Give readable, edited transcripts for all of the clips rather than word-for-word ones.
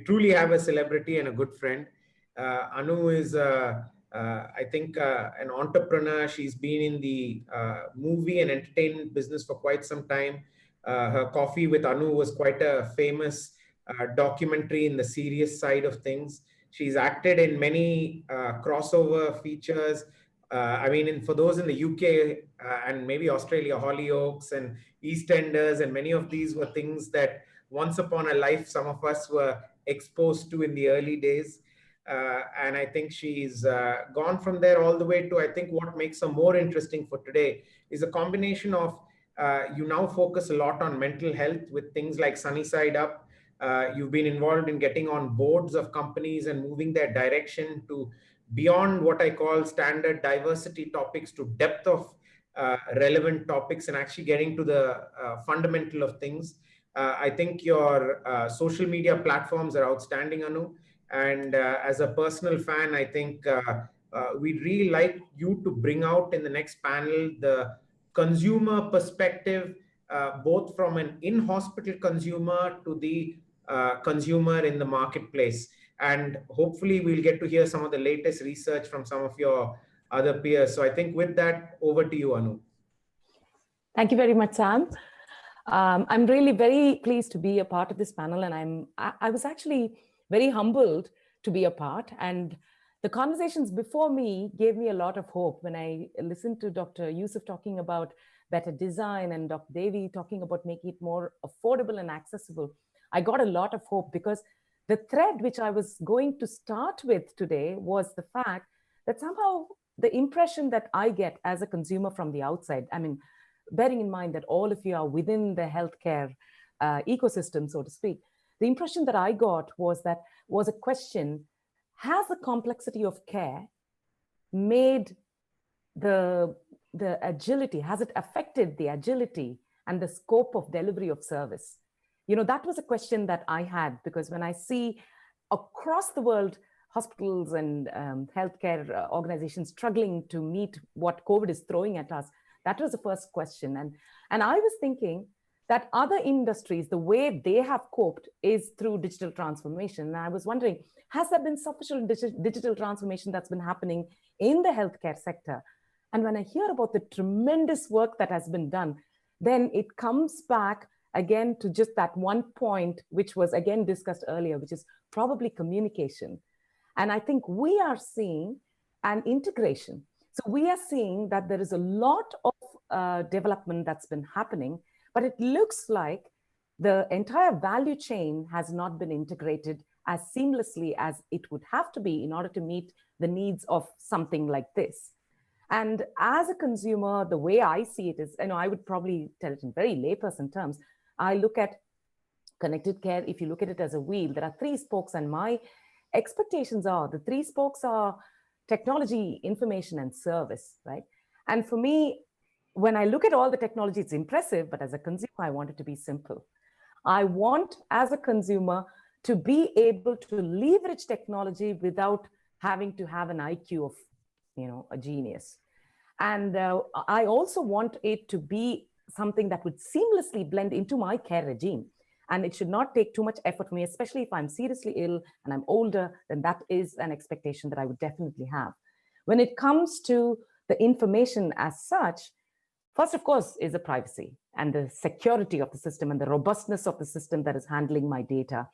truly have a celebrity and a good friend. Anu is, I think, an entrepreneur. She's been in the movie and entertainment business for quite some time. Her Coffee with Anu was quite a famous documentary in the serious side of things. She's acted in many crossover features. I mean, for those in the UK and maybe Australia, Hollyoaks and EastEnders, and many of these were things that once upon a life some of us were exposed to in the early days. And I think she's gone from there all the way to, I think what makes her more interesting for today is a combination of you now focus a lot on mental health with things like Sunny Side Up. You've been involved in getting on boards of companies and moving their direction to beyond what I call standard diversity topics to depth of relevant topics and actually getting to the fundamental of things. I think your social media platforms are outstanding, Anu. And as a personal fan, I think we'd really like you to bring out in the next panel the consumer perspective, both from an in-hospital consumer to the consumer in the marketplace. And hopefully we'll get to hear some of the latest research from some of your other peers. So I think with that, over to you, Anu. Thank you very much, Sam. I'm really very pleased to be a part of this panel, and I was actually very humbled to be a part. And the conversations before me gave me a lot of hope when I listened to Dr. Yusuf talking about better design and Dr. Devi talking about making it more affordable and accessible. I got a lot of hope because the thread which I was going to start with today was the fact that somehow the impression that I get as a consumer from the outside, I mean, bearing in mind that all of you are within the healthcare ecosystem, so to speak, the impression that I got was a question: has the complexity of care made the agility, has it affected the agility and the scope of delivery of service? You know, that was a question that I had, because when I see across the world hospitals and healthcare organizations struggling to meet what COVID is throwing at us, that was the first question. And I was thinking that other industries, the way they have coped is through digital transformation. And I was wondering, has there been sufficient digital transformation that's been happening in the healthcare sector? And when I hear about the tremendous work that has been done, then it comes back again to just that one point, which was again discussed earlier, which is probably communication. And I think we are seeing an integration. So we are seeing that there is a lot of development that's been happening, but it looks like the entire value chain has not been integrated as seamlessly as it would have to be in order to meet the needs of something like this. And as a consumer, the way I see it is, I would probably tell it in very layperson terms. I look at connected care, if you look at it as a wheel, there are three spokes, and my expectations are the three spokes are technology, information, and service, right? And for me, when I look at all the technology, it's impressive, but as a consumer, I want it to be simple. I want, as a consumer, to be able to leverage technology without having to have an IQ of, a genius. And I also want it to be something that would seamlessly blend into my care regime. And it should not take too much effort for me, especially if I'm seriously ill and I'm older, then that is an expectation that I would definitely have. When it comes to the information as such, first, of course, is the privacy and the security of the system and the robustness of the system that is handling my data.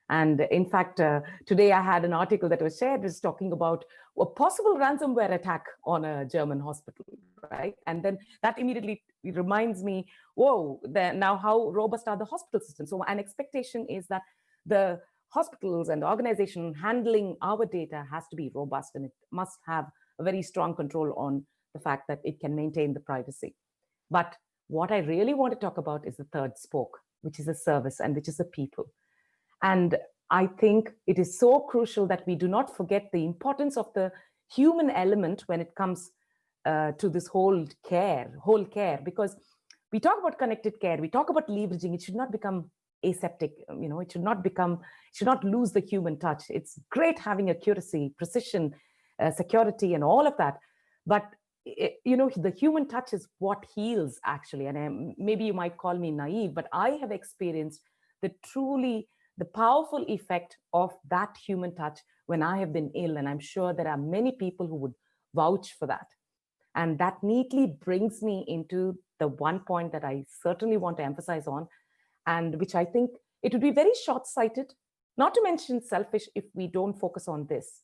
And in fact, today I had an article that was shared was talking about a possible ransomware attack on a German hospital, right? And then that immediately reminds me, whoa, now how robust are the hospital systems? So an expectation is that the hospitals and the organization handling our data has to be robust, and it must have a very strong control on the fact that it can maintain the privacy. But what I really want to talk about is the third spoke, which is a service and which is the people. And I think it is so crucial that we do not forget the importance of the human element when it comes to this whole care, because we talk about connected care, we talk about leveraging, it should not become aseptic, it should not lose the human touch. It's great having accuracy, precision, security, and all of that. But the human touch is what heals, actually. And maybe you might call me naive, but I have experienced the the powerful effect of that human touch when I have been ill. And I'm sure there are many people who would vouch for that. And that neatly brings me into the one point that I certainly want to emphasize on, and which I think it would be very short-sighted, not to mention selfish, if we don't focus on this.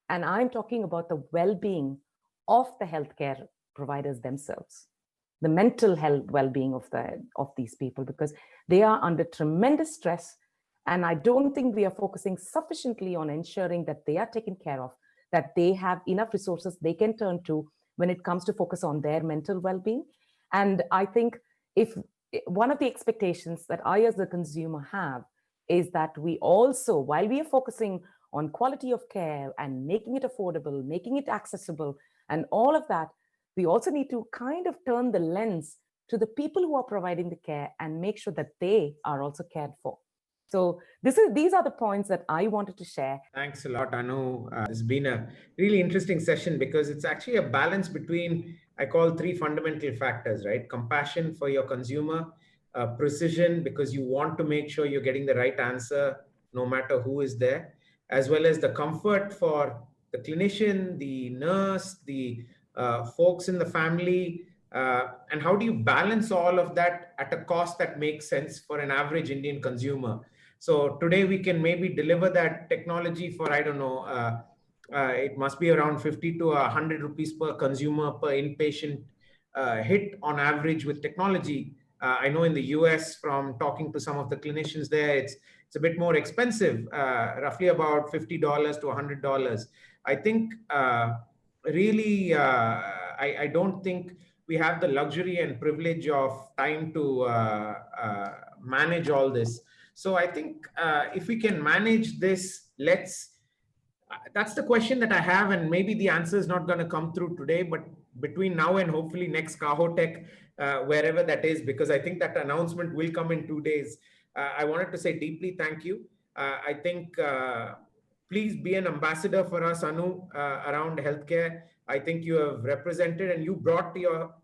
And I'm talking about the well-being of the healthcare providers themselves, the mental health well-being of these people, because they are under tremendous stress. And I don't think we are focusing sufficiently on ensuring that they are taken care of, that they have enough resources they can turn to when it comes to focus on their mental well-being. And I think if one of the expectations that I as a consumer have is that we also, while we are focusing on quality of care and making it affordable, making it accessible, and all of that, we also need to kind of turn the lens to the people who are providing the care and make sure that they are also cared for. So these are the points that I wanted to share. Thanks a lot, Anu. It's been a really interesting session because it's actually a balance between, I call, three fundamental factors, right? Compassion for your consumer, precision, because you want to make sure you're getting the right answer no matter who is there, as well as the comfort for the clinician, the nurse, the folks in the family, and how do you balance all of that at a cost that makes sense for an average Indian consumer? So today we can maybe deliver that technology for, I don't know, it must be around 50 to 100 rupees per consumer per inpatient hit on average with technology. I know in the US, from talking to some of the clinicians there, it's a bit more expensive, roughly about $50 to $100. I think really, I don't think we have the luxury and privilege of time to manage all this. So I think if we can manage this, that's the question that I have, and maybe the answer is not going to come through today, but between now and hopefully next Kahotech, wherever that is, because I think that announcement will come in 2 days. I wanted to say deeply thank you. I think please be an ambassador for us, Anu, around healthcare. I think you have represented and you brought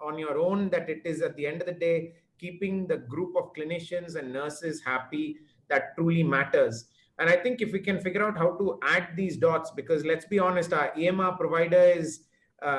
on your own that it is at the end of the day, keeping the group of clinicians and nurses happy that truly matters. And I think if we can figure out how to add these dots, because let's be honest, our EMR provider is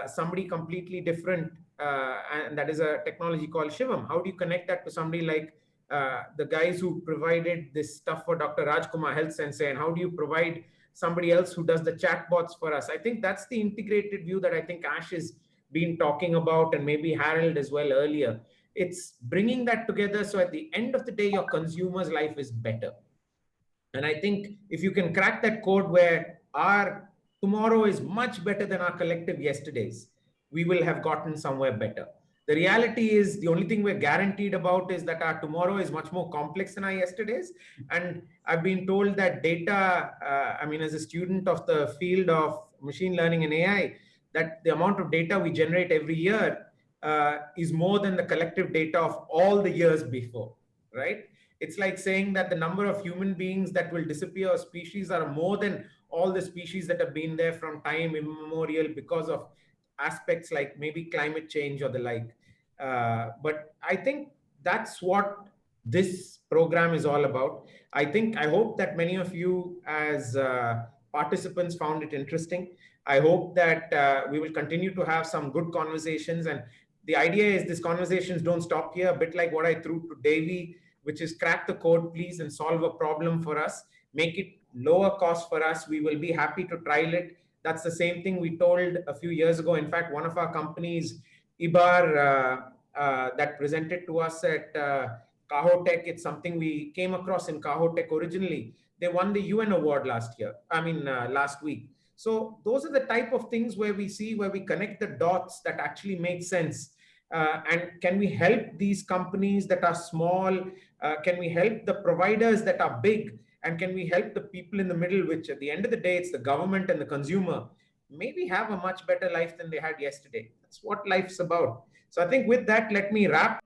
somebody completely different, and that is a technology called Shivam. How do you connect that to somebody like the guys who provided this stuff for Dr. Rajkumar Health Sensei, and how do you provide somebody else who does the chatbots for us? I think that's the integrated view that I think Ash has been talking about, and maybe Harold as well earlier. It's bringing that together so at the end of the day, your consumer's life is better. And I think if you can crack that code where our tomorrow is much better than our collective yesterdays, we will have gotten somewhere better. The reality is the only thing we're guaranteed about is that our tomorrow is much more complex than our yesterdays. And I've been told that data, I mean, as a student of the field of machine learning and AI, that the amount of data we generate every year is more than the collective data of all the years before, right? It's like saying that the number of human beings that will disappear or species are more than all the species that have been there from time immemorial because of aspects like maybe climate change or the like. But I think that's what this program is all about. I hope that many of you as participants found it interesting. I hope that we will continue to have some good conversations. And the idea is these conversations don't stop here, a bit like what I threw to Davy, which is crack the code, please, and solve a problem for us. Make it lower cost for us. We will be happy to trial it. That's the same thing we told a few years ago. In fact, one of our companies, Ibar, that presented to us at Kahotech, it's something we came across in Kahotech originally. They won the UN award last week. So those are the type of things where we connect the dots that actually make sense. And can we help these companies that are small? Can we help the providers that are big? And can we help the people in the middle, which at the end of the day, it's the government and the consumer, maybe have a much better life than they had yesterday? That's what life's about. So I think with that, let me wrap.